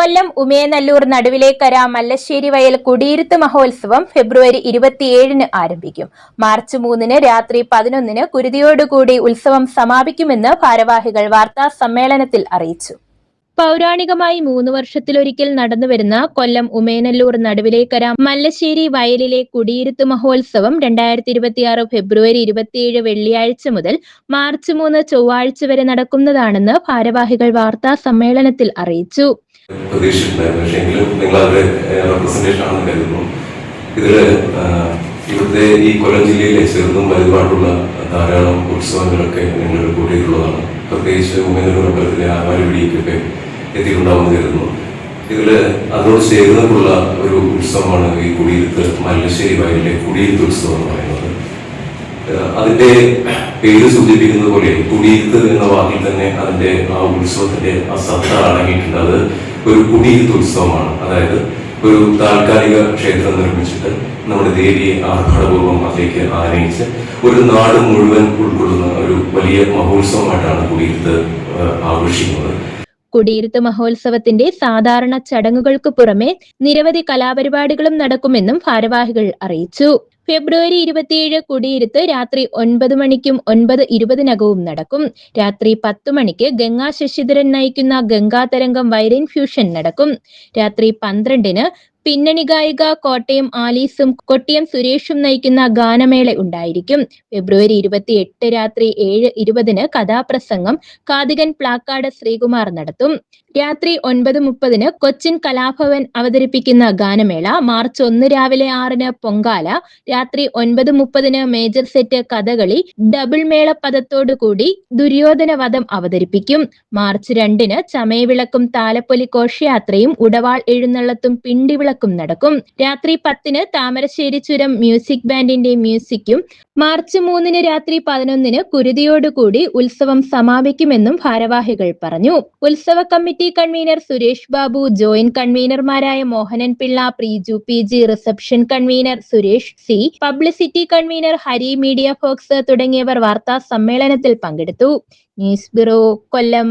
കൊല്ലം ഉമയനല്ലൂർ നടുവിലേക്കര മല്ലശ്ശേരി വയൽ കുടിയിരുത്ത് മഹോത്സവം ഫെബ്രുവരി 27-ന് ആരംഭിക്കും. മാർച്ച് 3-ന് രാത്രി 11-ന് കുരുതിയോടുകൂടി ഉത്സവം സമാപിക്കുമെന്ന് ഭാരവാഹികൾ വാർത്താ സമ്മേളനത്തിൽ അറിയിച്ചു. പൗരാണികമായി 3 വർഷത്തിലൊരിക്കൽ നടന്നുവരുന്ന കൊല്ലം ഉമയനല്ലൂർ നടുവിലേക്കര മല്ലശ്ശേരി വയലിലെ കുടിയിരുത്ത് മഹോത്സവം 2026 ഫെബ്രുവരി 27 വെള്ളിയാഴ്ച മുതൽ മാർച്ച് 3 ചൊവ്വാഴ്ച വരെ നടക്കുന്നതാണെന്ന് ഭാരവാഹികൾ വാർത്താ സമ്മേളനത്തിൽ അറിയിച്ചു. പ്രതീക്ഷിച്ചിട്ടുണ്ടായിരുന്നു. പക്ഷേ എങ്കിലും നിങ്ങൾ അവരുടെ റെപ്രസെന്റേഷൻ ആണെന്ന് കരുതുന്നു. ഇതില് ഇവിടുത്തെ ഈ കൊല്ലം ജില്ലയിലെ ചെറുതും വലുതുമായിട്ടുള്ള ധാരാളം ഉത്സവങ്ങളൊക്കെ നിങ്ങൾ കൂട്ടിയിട്ടുള്ളതാണ്. പ്രത്യേകിച്ച് ഉമയനല്ലൂർ അമ്പലത്തിലെ ആവാലിപിടിക്കൊക്കെ എത്തിയിട്ടുണ്ടാവുമെന്ന് കരുതുന്നു. ഇതില് അതിനോട് ചേർന്നിട്ടുള്ള ഒരു ഉത്സവമാണ് ഈ കുടിയിരുത്ത് മല്ലശ്ശേരി വയലിലെ കുടിയിരുത്ത് ഉത്സവം എന്ന് പറയുന്നത്. അതിന്റെ പേര് സൂചിപ്പിക്കുന്നത് പോലെ കുടിയിരുത്ത് എന്ന വാക്കിൽ തന്നെ അതിന്റെ ആ ഉത്സവത്തിന്റെ ആ സത്ത അടങ്ങിയിട്ടുണ്ട്. അത് ഒരു കുടിയിരുത്ത് ഉത്സവമാണ്. അതായത് ഒരു താൽക്കാലിക ക്ഷേത്രം നിർമ്മിച്ചിട്ട് നമ്മുടെ ദേവിയെ ആർഭാടപൂർവ്വം അതിലേക്ക് ആനയിച്ച് ഒരു നാട് മുഴുവൻ ഉൾക്കൊള്ളുന്ന ഒരു വലിയ മഹോത്സവമായിട്ടാണ് കുടിയിരുത്ത് ആഘോഷിക്കുന്നത്. കുടിയിരുത്ത് മഹോത്സവത്തിന്റെ സാധാരണ ചടങ്ങുകൾക്ക് പുറമെ നിരവധി കലാപരിപാടികളും നടക്കുമെന്നും ഭാരവാഹികൾ അറിയിച്ചു. ഫെബ്രുവരി 27 കുടിയിരുത്ത് രാത്രി 9 മണിക്കും 9:20-നകവും നടക്കും. രാത്രി 10 മണിക്ക് ഗംഗാ ശശിധരൻ നയിക്കുന്ന ഗംഗാതരംഗം വയലിൻ ഫ്യൂഷൻ നടക്കും. രാത്രി 12-ന് പിന്നണി ഗായിക കോട്ടയം ആലീസും കൊട്ടിയം സുരേഷും നയിക്കുന്ന ഗാനമേള ഉണ്ടായിരിക്കും. ഫെബ്രുവരി 28 രാത്രി 7:20-ന് കഥാപ്രസംഗം കാതികൻ പ്ലാക്കാട് ശ്രീകുമാർ നടത്തും. രാത്രി 9:30-ന് കൊച്ചിൻ കലാഭവൻ അവതരിപ്പിക്കുന്ന ഗാനമേള. മാർച്ച് 1 രാവിലെ 6-ന് പൊങ്കാല. രാത്രി 9:30-ന് മേജർ സെറ്റ് കഥകളി ഡബിൾ മേളപ്പദത്തോടുകൂടി ദുര്യോധന വധം അവതരിപ്പിക്കും. മാർച്ച് 2-ന് ചമയവിളക്കും താലപ്പൊലി ഘോഷയാത്രയും ഉടവാൾ എഴുന്നള്ളത്തും പിണ്ടിവിളക്കും നടക്കും. രാത്രി 10-ന് താമരശ്ശേരി ചുരം മ്യൂസിക് ബാൻഡിന്റെ മ്യൂസിക്കും. മാർച്ച് 3-ന് രാത്രി 11-ന് കുരുതിയോടുകൂടി ഉത്സവം സമാപിക്കുമെന്നും ഭാരവാഹികൾ പറഞ്ഞു. ഉത്സവ committee convener Suresh Babu, joint കൺവീനർമാരായ Mohanan Pillai, Preeju PG, reception convener Suresh C, publicity convener Hari, media folks തുടങ്ങിയവർ വാർത്താ സമ്മേളനത്തിൽ പങ്കെടുത്തു. ന്യൂസ് ബ്യൂറോ, കൊല്ലം.